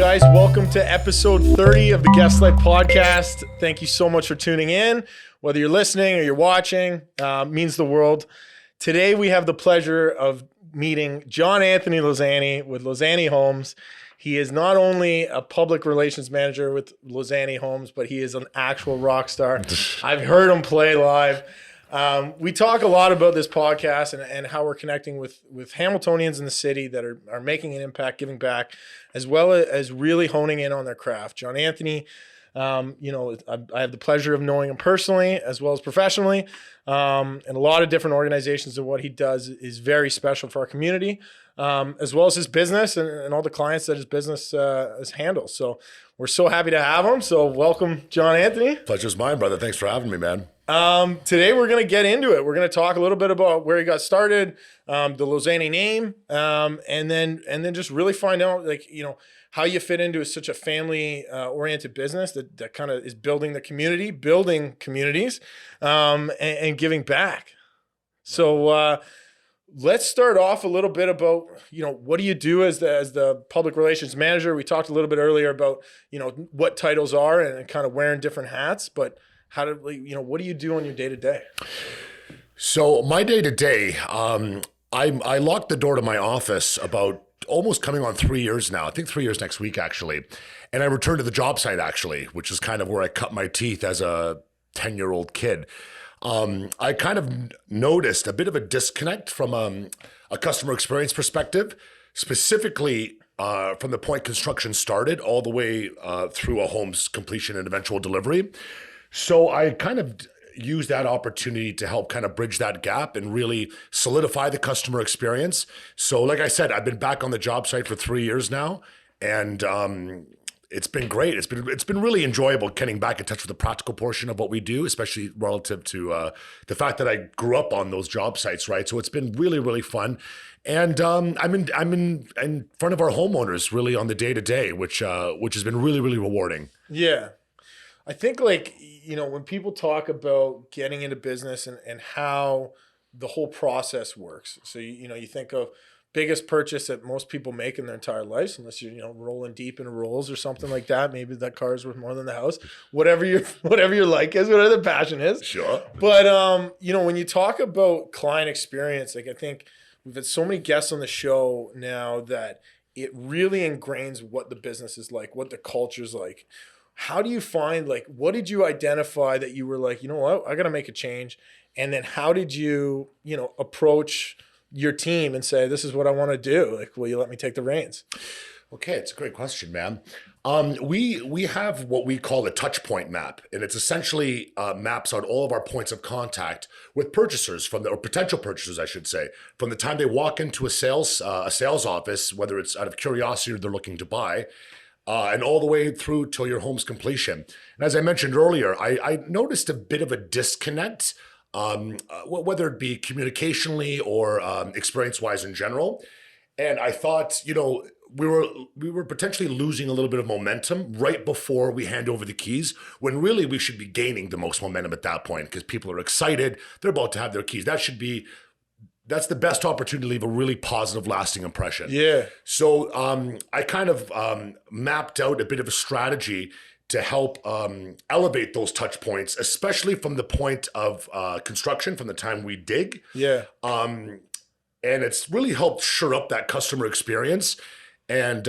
guys, welcome to episode 30 of the Guest-Led Podcast. Thank you so much for tuning in. Whether you're listening or you're watching, means the world. Today we have the pleasure of meeting John Anthony Losani with Lozani Homes. He is not only a public relations manager with Lozani Homes, but he is an actual rock star. I've heard him play live. We talk a lot about this podcast and how we're connecting with Hamiltonians in the city that are making an impact, giving back, as well as really honing in on their craft. John Anthony, I have the pleasure of knowing him personally as well as professionally, and a lot of different organizations, and what he does is very special for our community, as well as his business and all the clients that his business handles. So we're so happy to have him. So welcome, John Anthony. Pleasure's mine, brother. Thanks for having me, man. Today we're going to get into it. We're going to talk a little bit about where he got started, the Lozani name, and then just really find out, how you fit into such a family oriented business that kind of is building the community, building communities, and giving back. So let's start off a little bit about, what do you do as the public relations manager? We talked a little bit earlier about, what titles are and kind of wearing different hats, but what do you do on your day to day? So my day to day, I locked the door to my office about almost coming on 3 years now. I think 3 years next week, actually. And I returned to the job site, actually, which is kind of where I cut my teeth as a 10-year-old kid. I kind of noticed a bit of a disconnect from a customer experience perspective, specifically from the point construction started all the way through a home's completion and eventual delivery. So I kind of used that opportunity to help kind of bridge that gap and really solidify the customer experience. So like I said, I've been back on the job site for 3 years now, and it's been great. It's been really enjoyable getting back in touch with the practical portion of what we do, especially relative to the fact that I grew up on those job sites, right? So it's been really, really fun. And I'm in front of our homeowners really on the day to day, which has been really, really rewarding. Yeah. I think when people talk about getting into business and how the whole process works. So, you think of biggest purchase that most people make in their entire lives, unless you're, rolling deep in Rolls or something like that. Maybe that car is worth more than the house, whatever your like is, whatever the passion is. Sure. But, when you talk about client experience, I think we've had so many guests on the show now that it really ingrains what the business is like, what the culture is like. How do you find, what did you identify that you were like, you know what, I got to make a change? And then how did you, approach your team and say, this is what I want to do? Will you let me take the reins? Okay, it's a great question, man. We have what we call a touch point map, and it's essentially maps out all of our points of contact with purchasers or potential purchasers, I should say, from the time they walk into a sales office, whether it's out of curiosity or they're looking to buy, and all the way through till your home's completion. And as I mentioned earlier, I noticed a bit of a disconnect, whether it be communicationally or experience-wise in general. And I thought, we were potentially losing a little bit of momentum right before we hand over the keys, when really we should be gaining the most momentum at that point, because people are excited. They're about to have their keys. That's the best opportunity to leave a really positive, lasting impression. Yeah. So I kind of mapped out a bit of a strategy to help elevate those touch points, especially from the point of construction, from the time we dig. Yeah. And it's really helped shore up that customer experience and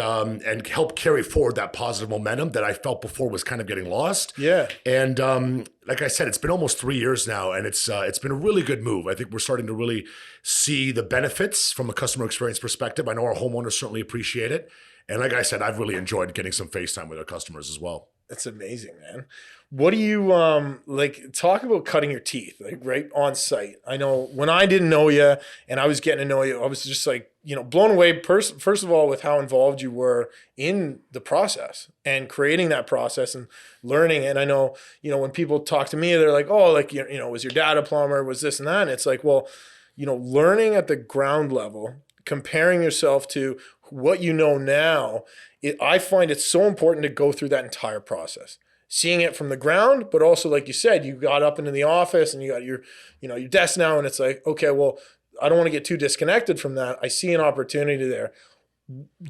help carry forward that positive momentum that I felt before was kind of getting lost. Yeah. And like I said, it's been almost 3 years now, and it's been a really good move. I think we're starting to really see the benefits from a customer experience perspective. I know our homeowners certainly appreciate it. And like I said, I've really enjoyed getting some FaceTime with our customers as well. That's amazing, man. What do you talk about cutting your teeth, right on site? I know when I didn't know you and I was getting to know you, I was just blown away first of all with how involved you were in the process and creating that process and learning. And I know, when people talk to me, they're like, oh, was your dad a plumber? Was this and that? And it's like, well, learning at the ground level, comparing yourself to what you know now, I find it so important to go through that entire process. Seeing it from the ground, but also, like you said, you got up into the office and you got your desk now, and it's like, okay, well, I don't want to get too disconnected from that. I see an opportunity there.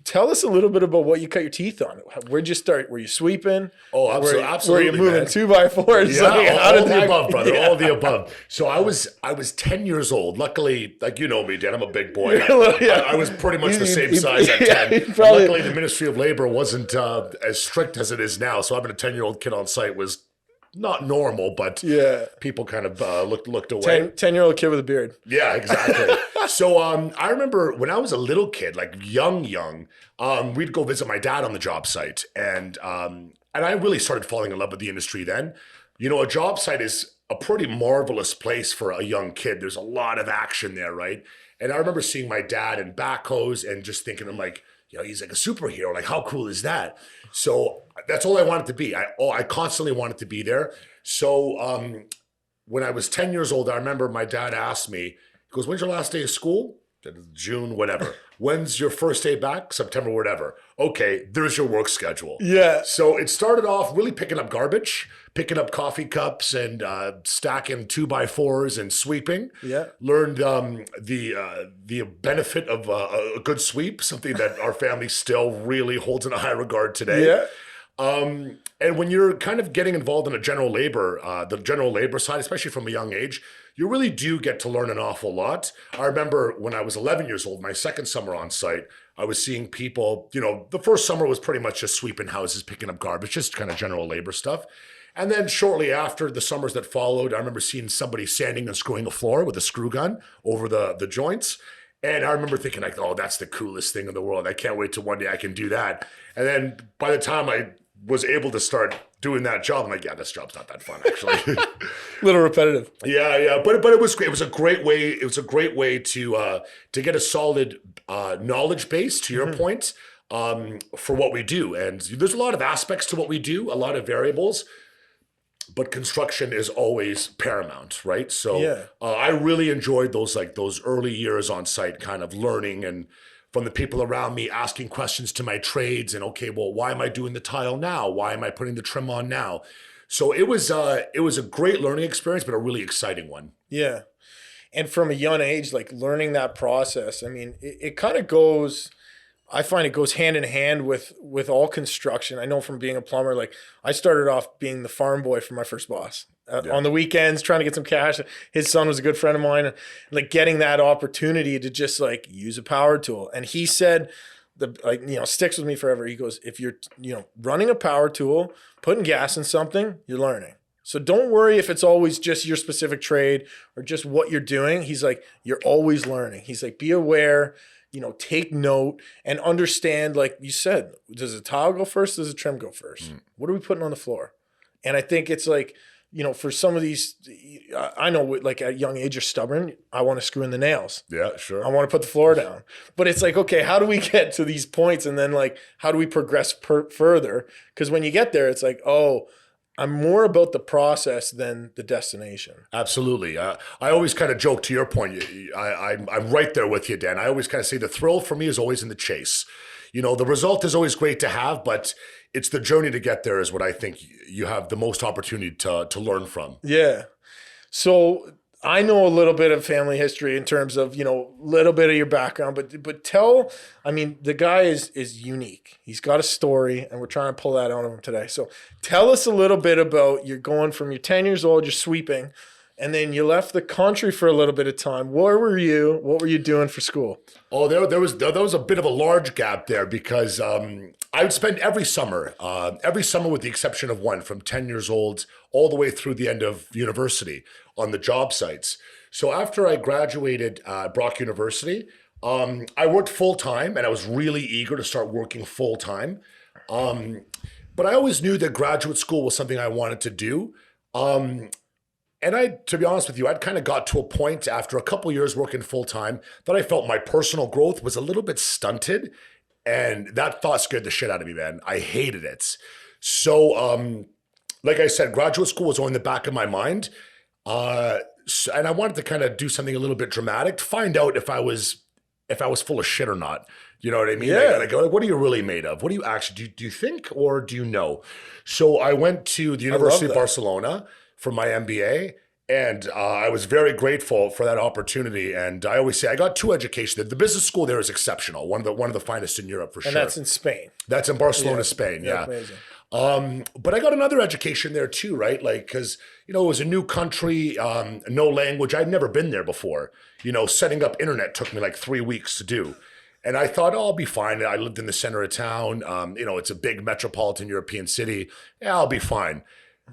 Tell us a little bit about what you cut your teeth on. Where'd you start? Were you sweeping? Oh, absolutely. Were you moving 2x4s? Yeah, Like, all the above, brother. Yeah. All the above. So I was 10 years old. Luckily, like you know me, Dan, I'm a big boy. I was pretty much the same size at 10. Luckily, the Ministry of Labor wasn't as strict as it is now. So having a 10-year-old kid on site was not normal, but people kind of looked away. 10-year-old kid with a beard. Yeah, exactly. So I remember when I was a little kid, like young, we'd go visit my dad on the job site. And I really started falling in love with the industry then. You know, a job site is a pretty marvelous place for a young kid. There's a lot of action there, right? And I remember seeing my dad in backhoes and just thinking, I'm like, you know, he's like a superhero. Like, how cool is that? So that's all I wanted to be. I constantly wanted to be there. So when I was 10 years old, I remember my dad asked me, he goes, when's your last day of school? June, whatever. When's your first day back? September, whatever. Okay, there's your work schedule. Yeah. So it started off really picking up garbage, picking up coffee cups and stacking 2x4s and sweeping. Yeah. Learned the benefit of a good sweep, something that our family still really holds in a high regard today. Yeah. And when you're kind of getting involved in the general labor side, especially from a young age, you really do get to learn an awful lot. I remember when I was 11 years old, my second summer on site, I was seeing people, you know, the first summer was pretty much just sweeping houses, picking up garbage, just kind of general labor stuff. And then shortly after, the summers that followed, I remember seeing somebody sanding and screwing a floor with a screw gun over the joints. And I remember thinking like, oh, that's the coolest thing in the world. I can't wait till one day I can do that. And then by the time I was able to start doing that job, I'm like, yeah, this job's not that fun, actually. Little repetitive. Yeah. But it was great. It was a great way. It was a great way to get a solid knowledge base, to your point, for what we do. And there's a lot of aspects to what we do, a lot of variables, but construction is always paramount, right? So I really enjoyed those early years on site, kind of learning and from the people around me, asking questions to my trades and, okay, well, why am I doing the tile now? Why am I putting the trim on now? So it was a great learning experience, but a really exciting one. Yeah. And from a young age, like learning that process, I mean, it kind of goes, I find it goes hand in hand with all construction. I know from being a plumber, like I started off being the farm boy for my first boss. On the weekends, trying to get some cash. His son was a good friend of mine, and like getting that opportunity to just like use a power tool. And he said, sticks with me forever. He goes, if you're, running a power tool, putting gas in something, you're learning. So don't worry if it's always just your specific trade or just what you're doing. He's like, you're always learning. He's like, be aware, take note and understand, like you said, does the tile go first? Does the trim go first? What are we putting on the floor? And I think it's like, for some of these, I know like at a young age, you're stubborn. I want to screw in the nails. Yeah, sure. I want to put the floor down. But it's like, okay, how do we get to these points? And then like, how do we progress further? Because when you get there, it's like, oh, I'm more about the process than the destination. Absolutely. I always kind of joke, to your point. I'm right there with you, Dan. I always kind of say the thrill for me is always in the chase. The result is always great to have, but it's the journey to get there is what I think you have the most opportunity to learn from. Yeah. So I know a little bit of family history in terms of, little bit of your background, but the guy is unique. He's got a story and we're trying to pull that out of him today. So tell us a little bit about you're going from you're 10 years old, you're sweeping, and then you left the country for a little bit of time. Where were you? What were you doing for school? Oh, there was a bit of a large gap there because I would spend every summer with the exception of one, from 10 years old all the way through the end of university on the job sites. So after I graduated Brock University, I worked full time and I was really eager to start working full time. But I always knew that graduate school was something I wanted to do. And to be honest with you, I'd kind of got to a point after a couple years working full time that I felt my personal growth was a little bit stunted. And that thought scared the shit out of me, man. I hated it. So, like I said, graduate school was on in the back of my mind. And I wanted to kind of do something a little bit dramatic, to find out if I was full of shit or not. You know what I mean? Yeah. Like, what are you really made of? What do you actually, do you think or do you know? So I went to the University of Barcelona for my MBA. And I was very grateful for that opportunity. And I always say I got 2 educations. The business school there is exceptional, one of the finest in Europe for sure. And that's in Spain. That's in Barcelona, Spain. Yeah. Amazing. But I got another education there too, right? Like, because, it was a new country, no language. I'd never been there before. Setting up internet took me like 3 weeks to do. And I thought, I'll be fine. I lived in the center of town. It's a big metropolitan European city. Yeah, I'll be fine.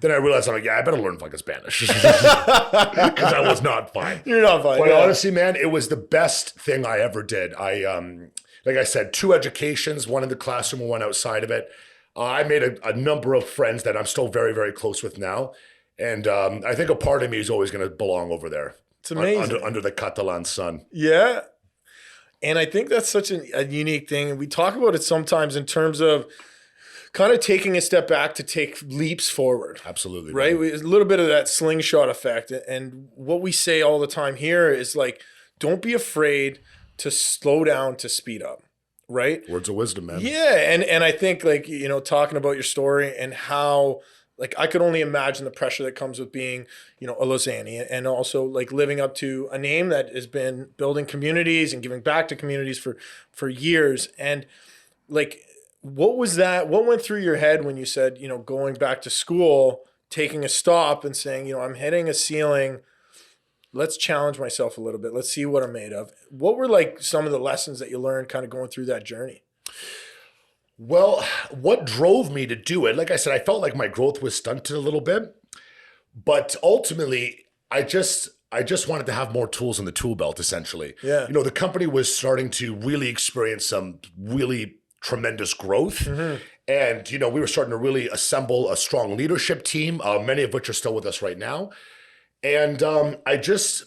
Then I realized, I'm like, I better learn fucking Spanish. Because I was not fine. You're not fine. But honestly, man, it was the best thing I ever did. Like I said, 2 educations, one in the classroom and one outside of it. I made a number of friends that I'm still very, very close with now. And I think a part of me is always going to belong over there. It's amazing. Under the Catalan sun. Yeah. And I think that's such a unique thing. And we talk about it sometimes in terms of kind of taking a step back to take leaps forward. Absolutely. Right? A little bit of that slingshot effect. And what we say all the time here is like, don't be afraid to slow down to speed up. Right? Words of wisdom, man. Yeah. And I think like, talking about your story and how, like, I could only imagine the pressure that comes with being, a Lozani, and also like living up to a name that has been building communities and giving back to communities for years. And like, what was that? What went through your head when you said, going back to school, taking a stop and saying, I'm hitting a ceiling. Let's challenge myself a little bit. Let's see what I'm made of. What were like some of the lessons that you learned kind of going through that journey? Well, what drove me to do it, like I said, I felt like my growth was stunted a little bit, but ultimately I just wanted to have more tools in the tool belt, essentially. Yeah. The company was starting to really experience some really tremendous growth. Mm-hmm. And, we were starting to really assemble a strong leadership team, many of which are still with us right now. And I just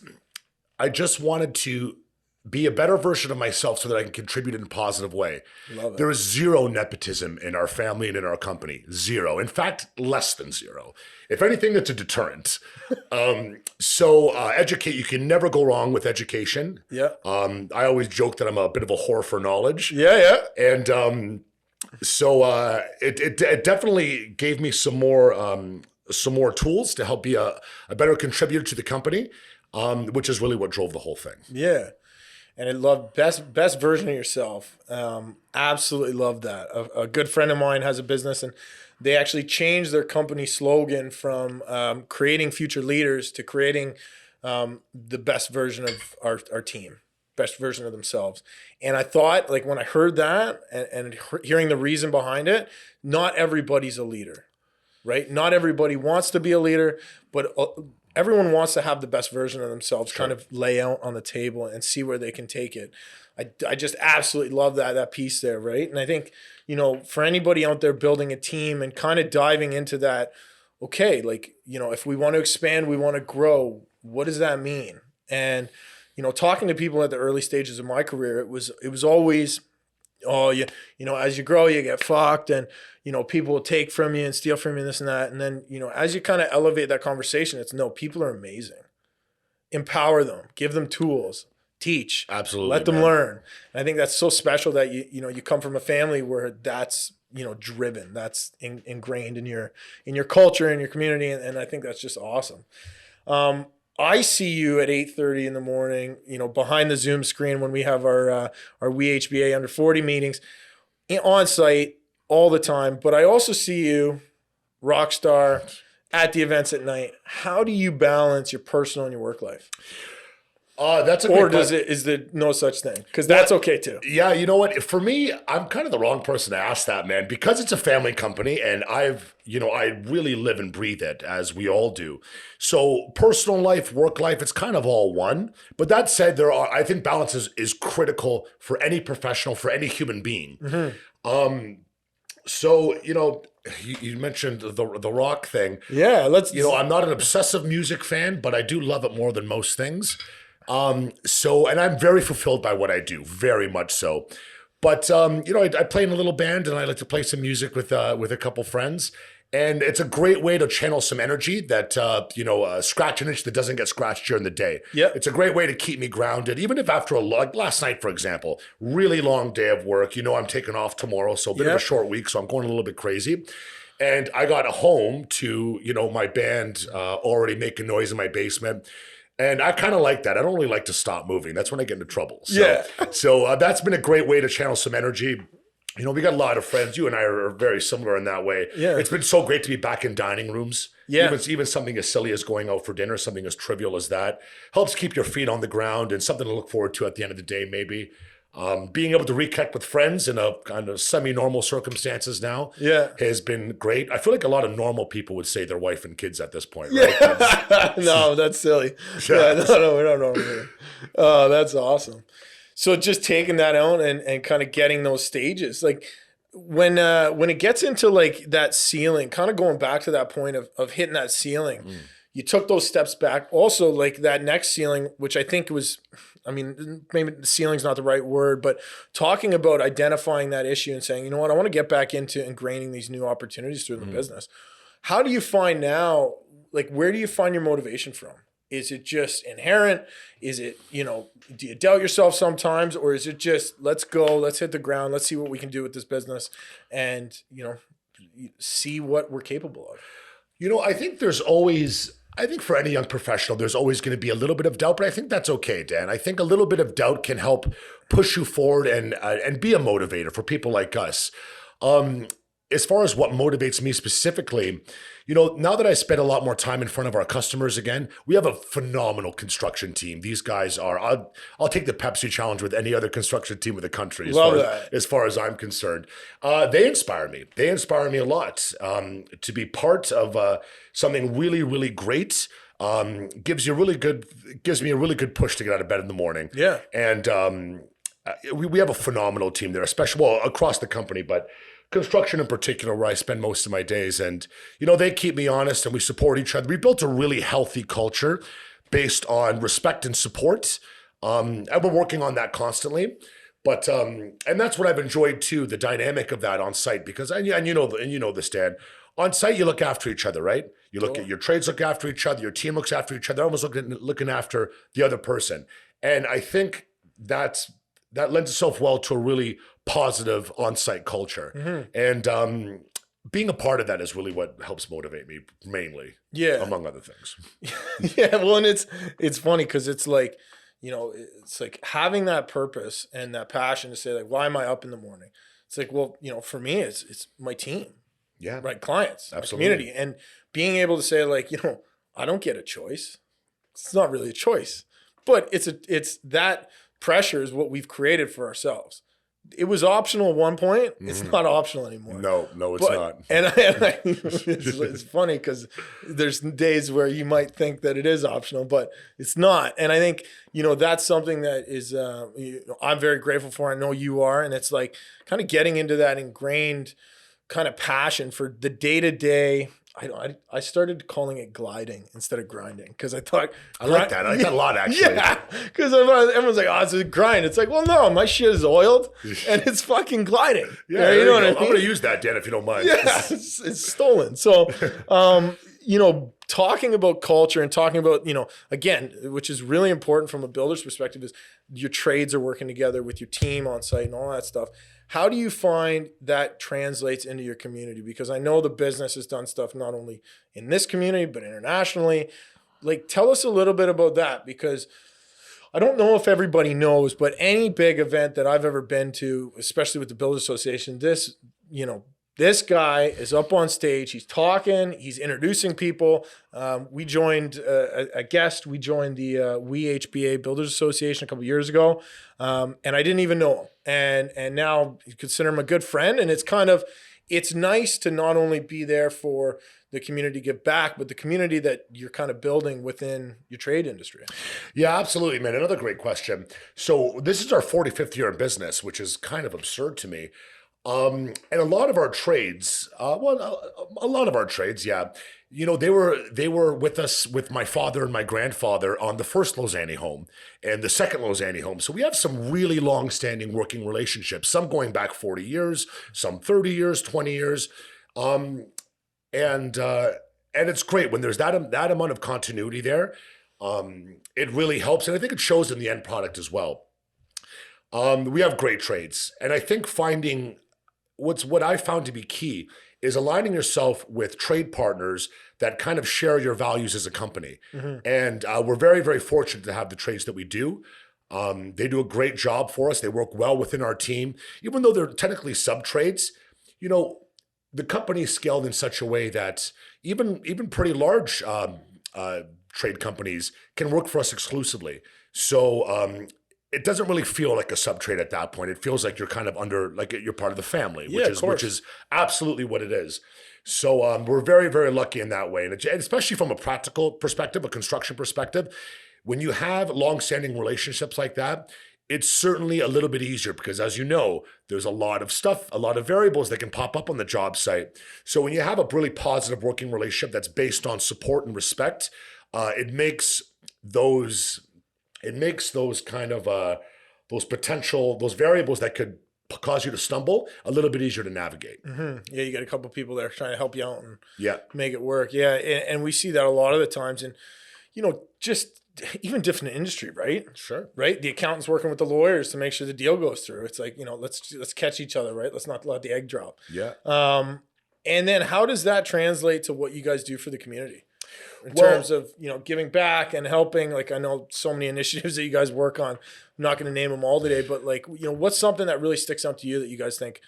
wanted to be a better version of myself so that I can contribute in a positive way. Love it. There is 0 nepotism in our family and in our company. 0. In fact, less than 0. If anything, it's a deterrent. Educate. You can never go wrong with education. Yeah. I always joke that I'm a bit of a whore for knowledge. Yeah. And it definitely gave me some more tools to help be a better contributor to the company, which is really what drove the whole thing. Yeah. And I love best version of yourself. Absolutely love that. A good friend of mine has a business, and they actually changed their company slogan from creating future leaders to creating the best version of our team, best version of themselves. And I thought, like, when I heard that and hearing the reason behind it, not everybody's a leader, right? Not everybody wants to be a leader, but everyone wants to have the best version of themselves, kind of lay out on the table and see where they can take it. I just absolutely love that piece there, right? And I think, for anybody out there building a team and kind of diving into that, okay, like, if we want to expand, we want to grow, what does that mean? And, talking to people at the early stages of my career, it was always, as you grow, you get fucked, and, people will take from you and steal from you and this and that. And then, as you kind of elevate that conversation, it's no, people are amazing. Empower them, give them tools, teach, absolutely, let them learn. And I think that's so special that you come from a family where that's, driven, that's ingrained in your culture, in your community. And I think that's just awesome. I see you at 8:30 in the morning, behind the Zoom screen when we have our WeHBA under 40 meetings on site all the time. But I also see you rock star at the events at night. How do you balance your personal and your work life? That's a great question. Is there no such thing? Because that's okay too. Yeah, you know what? For me, I'm kind of the wrong person to ask that, man, because it's a family company and I really live and breathe it, as we all do. So personal life, work life, it's kind of all one. But that said, I think balance is critical for any professional, for any human being. Mm-hmm. So, you mentioned the rock thing. Yeah, I'm not an obsessive music fan, but I do love it more than most things. And I'm very fulfilled by what I do, very much so. But, I play in a little band and I like to play some music with a couple friends. And it's a great way to channel some energy that, scratch an itch that doesn't get scratched during the day. Yeah. It's a great way to keep me grounded, even if after like last night, for example, really long day of work, I'm taking off tomorrow. So a bit of a short week. So I'm going a little bit crazy. And I got home to, my band already making noise in my basement. And I kind of like that. I don't really like to stop moving. That's when I get into trouble. So that's been a great way to channel some energy. We got a lot of friends. You and I are very similar in that way. Yeah. It's been so great to be back in dining rooms. Yeah. Even something as silly as going out for dinner, something as trivial as that, helps keep your feet on the ground and something to look forward to at the end of the day, maybe. Being able to reconnect with friends in a kind of semi-normal circumstances now has been great. I feel like a lot of normal people would say their wife and kids at this point, right? Yeah. No, that's silly. Yeah, no, we're not normal here. Oh, that's awesome. So just taking that out and kind of getting those stages, like when it gets into like that ceiling, kind of going back to that point of hitting that ceiling, you took those steps back. Also, like that next ceiling, which I think was, maybe the ceiling's not the right word, but talking about identifying that issue and saying, you know what, I want to get back into ingraining these new opportunities through the business. How do you find now, like, where do you find your motivation from? Is it just inherent? Is it, do you doubt yourself sometimes? Or is it just, let's go, let's hit the ground, let's see what we can do with this business and, see what we're capable of? I think for any young professional, there's always going to be a little bit of doubt, but I think that's okay, Dan. I think a little bit of doubt can help push you forward and be a motivator for people like us. As far as what motivates me specifically, now that I spend a lot more time in front of our customers again, we have a phenomenal construction team. These guys are, I'll take the Pepsi challenge with any other construction team in the country as far as I'm concerned. They inspire me. They inspire me a lot to be part of something really, really great. Gives me a really good push to get out of bed in the morning. Yeah. And we have a phenomenal team there, especially across the company, but construction in particular, where I spend most of my days. And, they keep me honest and we support each other. We built a really healthy culture based on respect and support. And we're working on that constantly. But, and that's what I've enjoyed too, the dynamic of that on site, because, and you know this, Dan, on site, you look after each other, right? You look at your trades, look after each other, your team looks after each other, almost looking after the other person. And I think that lends itself well to a really positive on-site culture. And being a part of that is really what helps motivate me mainly, among other things. Yeah, well, and it's funny because it's like, it's like having that purpose and that passion to say, like, why am I up in the morning? It's like, well, for me, it's my team. Yeah. Right. Clients, absolutely. Community. And being able to say, like, I don't get a choice. It's not really a choice, but it's that pressure is what we've created for ourselves. It was optional at one point. It's not optional anymore. No, it's not. And it's funny because there's days where you might think that it is optional, but it's not. And I think, that's something that is, I'm very grateful for. I know you are. And it's like kind of getting into that ingrained kind of passion for the day-to-day. I started calling it gliding instead of grinding because I thought I like that. I like that a lot, actually. Yeah, because everyone's like, "Oh, it's a grind." It's like, well, no, my shit is oiled and it's fucking gliding. Yeah, you know what I mean? I'm going to use that, Dan, if you don't mind. Yeah, it's stolen. So, talking about culture and talking about, again, which is really important from a builder's perspective, is your trades are working together with your team on site and all that stuff. How do you find that translates into your community? Because I know the business has done stuff not only in this community, but internationally. Like, tell us a little bit about that, because I don't know if everybody knows, but any big event that I've ever been to, especially with the Builders Association, this guy is up on stage. He's talking. He's introducing people. We joined a guest. We joined the WeHBA Builders Association a couple of years ago, and I didn't even know him. And now you consider him a good friend. And it's nice to not only be there for the community to give back, but the community that you're kind of building within your trade industry. Yeah, absolutely, man. Another great question. So this is our 45th year in business, which is kind of absurd to me. And a lot of our trades, yeah, they were with us, with my father and my grandfather on the first Lozani home and the second Lozani home. So we have some really long-standing working relationships, some going back 40 years, some 30 years, 20 years. And it's great when there's that amount of continuity there. It really helps. And I think it shows in the end product as well. We have great trades. And I think finding what I found to be key is aligning yourself with trade partners that kind of share your values as a company. And we're very, very fortunate to have the trades that we do. They do a great job for us. They work well within our team, even though they're technically sub-trades. You know, the company is scaled in such a way that even pretty large trade companies can work for us exclusively. So it doesn't really feel like a sub-trade at that point. It feels like you're kind of under, like you're part of the family, which is absolutely what it is. So we're very, very lucky in that way. And especially from a practical perspective, a construction perspective, when you have long-standing relationships like that, it's certainly a little bit easier because, as you know, there's a lot of stuff, a lot of variables that can pop up on the job site. So when you have a really positive working relationship that's based on support and respect, it makes those kind of those variables that could cause you to stumble a little bit easier to navigate. Yeah, you got a couple people there trying to help you out and Yeah. make it work. Yeah, and we see that a lot of the times, and just even different industry, right? Sure. Right. The accountant's working with the lawyers to make sure the deal goes through. It's like, let's catch each other, right? Let's not let the egg drop. Yeah. And then how does that translate to what you guys do for the community in terms of, giving back and helping? Like, I know so many initiatives that you guys work on. I'm not going to name them all today, but like, what's something that really sticks out to you that you guys think,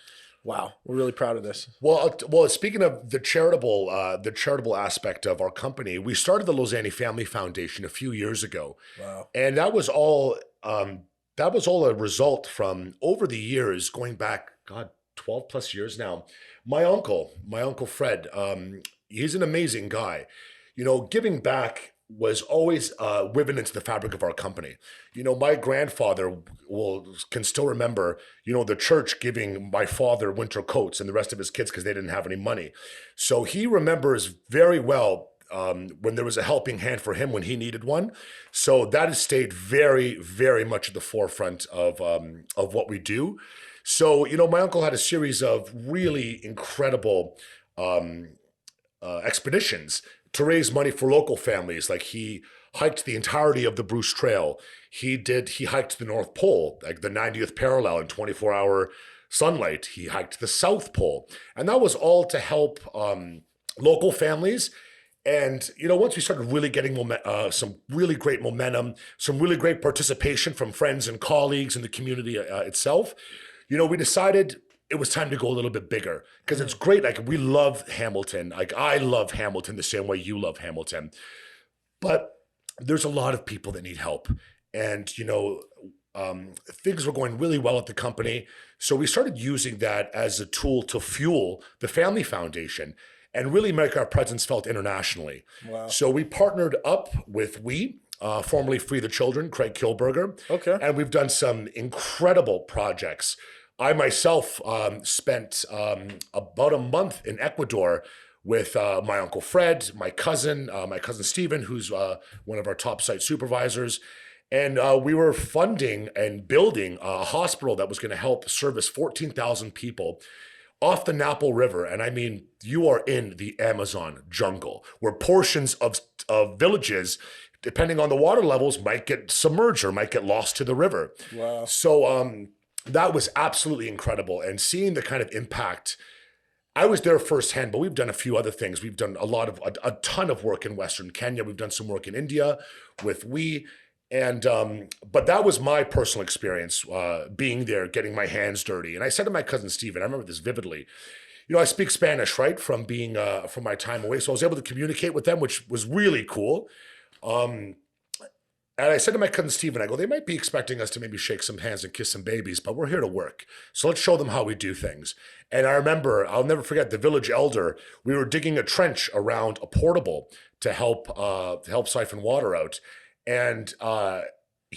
wow, we're really proud of this? Well, speaking of the charitable aspect of our company, we started the Lozani Family Foundation a few years ago. Wow. And that was all a result from over the years, going back, 12 plus years now. My uncle Fred, he's an amazing guy. Giving back was always woven into the fabric of our company. My grandfather can still remember, the church giving my father winter coats and the rest of his kids because they didn't have any money. So he remembers very well when there was a helping hand for him when he needed one. So that has stayed very, very much at the forefront of what we do. So, my uncle had a series of really incredible expeditions to raise money for local families. Like, he hiked the entirety of the Bruce Trail. He hiked the North Pole, like the 90th parallel in 24-hour sunlight. He hiked the South Pole. And that was all to help local families. And, once we started really getting some really great momentum, some really great participation from friends and colleagues in the community itself, we decided it was time to go a little bit bigger because it's great. Like, we love Hamilton. Like, I love Hamilton the same way you love Hamilton. But there's a lot of people that need help. And, things were going really well at the company. So we started using that as a tool to fuel the Family Foundation and really make our presence felt internationally. Wow. So we partnered up with formerly Free the Children, Craig Kilberger. Okay. And we've done some incredible projects. I myself spent about a month in Ecuador with my Uncle Fred, my cousin Stephen, who's one of our top site supervisors. And we were funding and building a hospital that was going to help service 14,000 people off the Napo River. And I mean, you are in the Amazon jungle where portions of villages, depending on the water levels, might get submerged or might get lost to the river. Wow. So that was absolutely incredible. And seeing the kind of impact, I was there firsthand, but we've done a few other things. We've done a ton of work in Western Kenya. We've done some work in India with but that was my personal experience, being there, getting my hands dirty. And I said to my cousin Stephen, I remember this vividly, I speak Spanish, right, from my time away. So I was able to communicate with them, which was really cool. And I said to my cousin Stephen, I go, they might be expecting us to maybe shake some hands and kiss some babies, but we're here to work. So let's show them how we do things. And I remember, I'll never forget, the village elder, we were digging a trench around a portable to help siphon water out. And I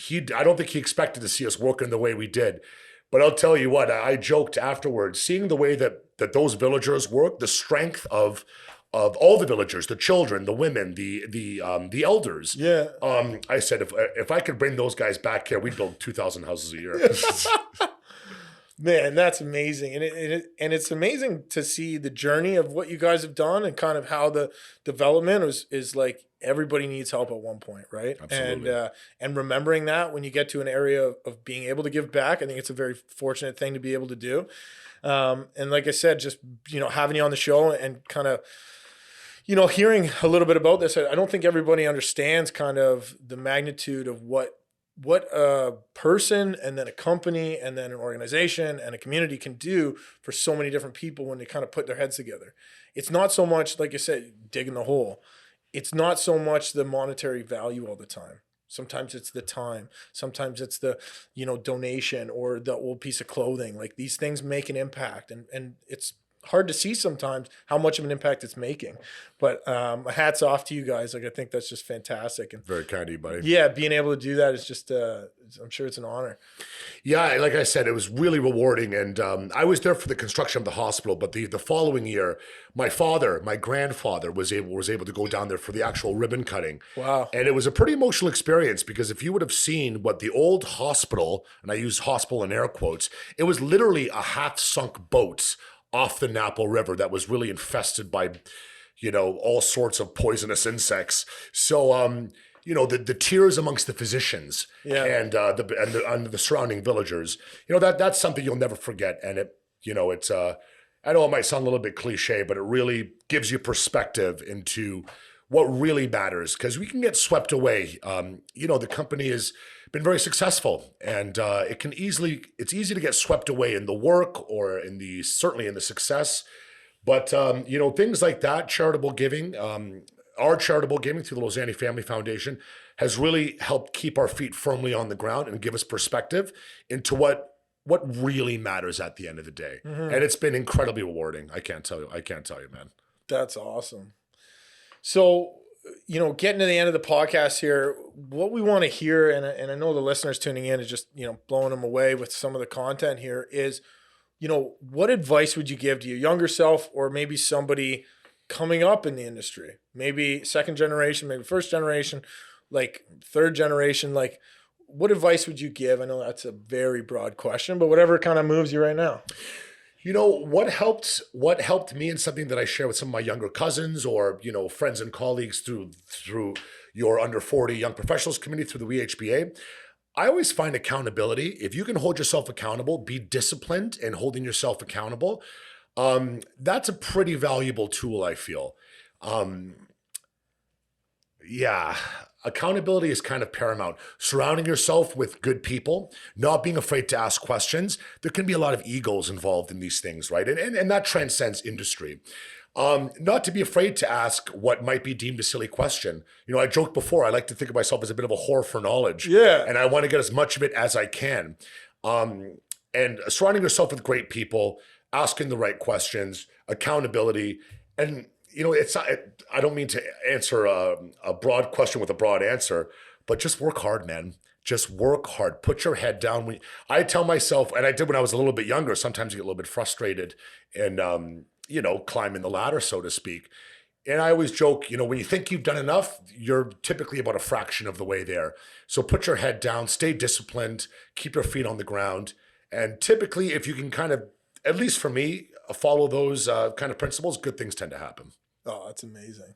don't think he expected to see us working the way we did. But I'll tell you what, I joked afterwards, seeing the way that those villagers work, the strength of all the villagers, the children, the women, the elders. Yeah. I said, if I could bring those guys back here, we'd build 2,000 houses a year. Man, that's amazing. And it's amazing to see the journey of what you guys have done and kind of how the development is like everybody needs help at one point, right? Absolutely. And remembering that when you get to an area of being able to give back, I think it's a very fortunate thing to be able to do. And like I said, just, having you on the show and kind of, hearing a little bit about this, I don't think everybody understands kind of the magnitude of what a person and then a company and then an organization and a community can do for so many different people when they kind of put their heads together. It's not so much, like I said, digging the hole. It's not so much the monetary value all the time. Sometimes it's the time. Sometimes it's the, donation or the old piece of clothing. Like these things make an impact, and it's hard to see sometimes how much of an impact it's making. But hats off to you guys. Like I think that's just fantastic. And Very kind of you, buddy. yeah, being able to do that is just, I'm sure it's an honor. Yeah, like I said, it was really rewarding. And I was there for the construction of the hospital, but the following year, my grandfather was able to go down there for the actual ribbon cutting. Wow. And it was a pretty emotional experience because if you would have seen what the old hospital, and I use hospital in air quotes, it was literally a half-sunk boat off the Napo River that was really infested by, all sorts of poisonous insects. So, the tears amongst the physicians and the surrounding villagers, that's something you'll never forget. And it's I know it might sound a little bit cliche, but it really gives you perspective into what really matters, because we can get swept away. The company has been very successful, and it's easy to get swept away in the work or certainly in the success. But things like that, charitable giving, our charitable giving through the Lozani Family Foundation has really helped keep our feet firmly on the ground and give us perspective into what really matters at the end of the day. Mm-hmm. And it's been incredibly rewarding. I can't tell you, man. That's awesome. So, getting to the end of the podcast here, what we want to hear, and I know the listeners tuning in is just, blowing them away with some of the content here is, what advice would you give to your younger self or maybe somebody coming up in the industry? Maybe second generation, maybe first generation, like third generation, like what advice would you give? I know that's a very broad question, but whatever kind of moves you right now. What helped me, and something that I share with some of my younger cousins or, friends and colleagues through your under 40 young professionals community through the WHBA, I always find accountability. If you can hold yourself accountable, be disciplined in holding yourself accountable. That's a pretty valuable tool, I feel. Accountability is kind of paramount. Surrounding yourself with good people, not being afraid to ask questions. There can be a lot of egos involved in these things, right? And that transcends industry. Not to be afraid to ask what might be deemed a silly question. I joked before, I like to think of myself as a bit of a whore for knowledge. Yeah. And I want to get as much of it as I can. And surrounding yourself with great people, asking the right questions, accountability, and I don't mean to answer a broad question with a broad answer, but just work hard, man. Just work hard. Put your head down. I tell myself, and I did when I was a little bit younger, sometimes you get a little bit frustrated and, climbing the ladder, so to speak. And I always joke, when you think you've done enough, you're typically about a fraction of the way there. So put your head down, stay disciplined, keep your feet on the ground. And typically, if you can kind of, at least for me, follow those kind of principles, good things tend to happen. Oh, that's amazing.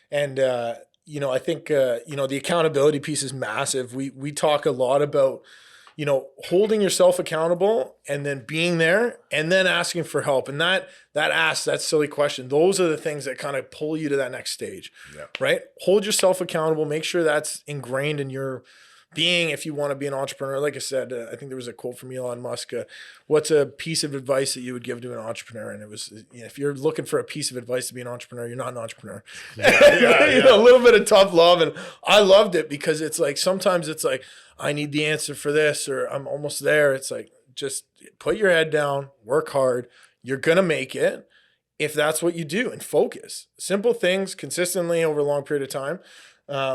And, I think, the accountability piece is massive. We talk a lot about, holding yourself accountable and then being there and then asking for help. And that silly question, those are the things that kind of pull you to that next stage, right? Hold yourself accountable. Make sure that's ingrained in your being if you want to be an entrepreneur. Like I said, I think there was a quote from Elon Musk, what's a piece of advice that you would give to an entrepreneur? And it was, if you're looking for a piece of advice to be an entrepreneur, you're not an entrepreneur. A little bit of tough love. And I loved it because it's like, sometimes it's like, I need the answer for this, or I'm almost there. It's like, just put your head down, work hard. You're going to make it if that's what you do, and focus. Simple things consistently over a long period of time.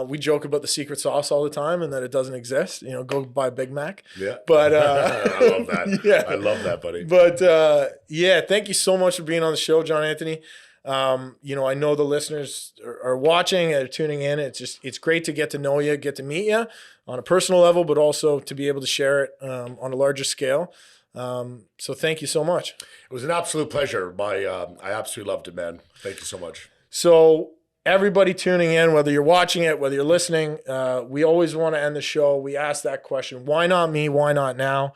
We joke about the secret sauce all the time and that it doesn't exist. Go buy a Big Mac. Yeah. But I love that. Yeah. I love that, buddy. But thank you so much for being on the show, John Anthony. I know the listeners are watching and tuning in. It's great to get to know you, get to meet you on a personal level, but also to be able to share it on a larger scale. So thank you so much. It was an absolute pleasure. I absolutely loved it, man. Thank you so much. So everybody tuning in, whether you're watching it, whether you're listening, we always want to end the show. We ask that question, why not me? Why not now?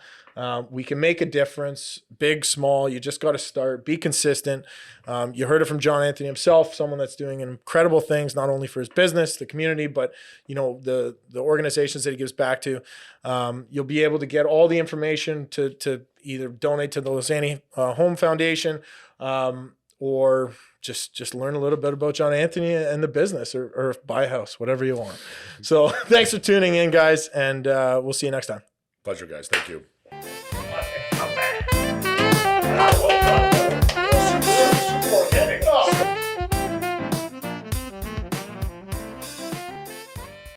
We can make a difference, big, small. You just got to start, be consistent. You heard it from John Anthony himself, someone that's doing incredible things, not only for his business, the community, but the organizations that he gives back to. You'll be able to get all the information to either donate to the Lozani Home Foundation, or just learn a little bit about John Anthony and the business, or buy a house, whatever you want. So thanks for tuning in, guys, and we'll see you next time. Pleasure, guys. Thank you.